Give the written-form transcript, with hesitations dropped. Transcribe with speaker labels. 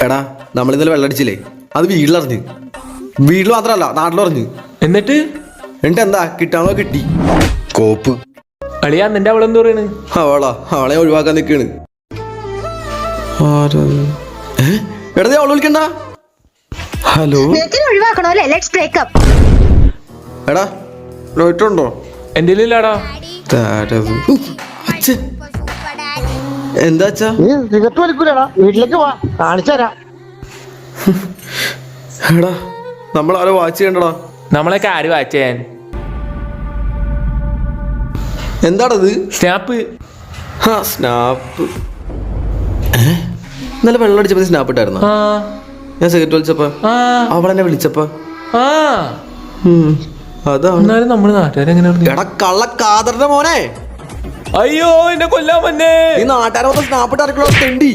Speaker 1: എടാ നമ്മളിന്നലെ വെള്ളടിച്ചില്ലേ, അത് വീട്ടിലറിഞ്ഞ്. വീട്ടിൽ മാത്രമല്ല നാട്ടിലറിഞ്ഞ്.
Speaker 2: എന്നിട്ട്
Speaker 1: എന്താ കിട്ടാണോ കിട്ടി. കോപ്പ്
Speaker 2: അളിയാ നിന്റെ അവളെന്ത് പറയണ്?
Speaker 1: അവളെ ഒഴിവാക്കാൻ നിൽക്കാണ്. എടാ നീ അവളെ വിളിക്കണ്ട. ഹലോ എടാ ഉണ്ടോ?
Speaker 2: എന്റെ ഇല്ലാടാ.
Speaker 1: എന്താ
Speaker 3: വീട്ടിലേക്ക് വാ, കാണിച്ചു തരാം.
Speaker 1: എടാ നമ്മളാരോ വാച്ച് ചെയ്യണ്ടടാ.
Speaker 2: നമ്മളൊക്കെ ആര് വാച്ച് ചെയ്യാൻ?
Speaker 1: എന്താടത്?
Speaker 2: സ്നാപ്പ്.
Speaker 1: സ്നാപ്പ്. ഇന്നലെ വെള്ളം അടിച്ചപ്പോ സ്നാപ്പ് ഇട്ടായിരുന്ന? ഞാൻ സിഗരറ്റ് വലിച്ചപ്പോ അവളെന്നെ വിളിച്ചപ്പോ
Speaker 2: അതാണ്. നമ്മുടെ നാട്ടുകാരെങ്ങനെ?
Speaker 1: എടാ കള്ള കാതറിന്റെ മോനെ,
Speaker 2: അയ്യോ എന്നെ കൊല്ലാൻ വന്നേ.
Speaker 1: ഈ നാട്ടുകാരെ മൊത്തം സ്നാപ്പ് ഇട്ട് ഇറക്കണോ തെണ്ടി.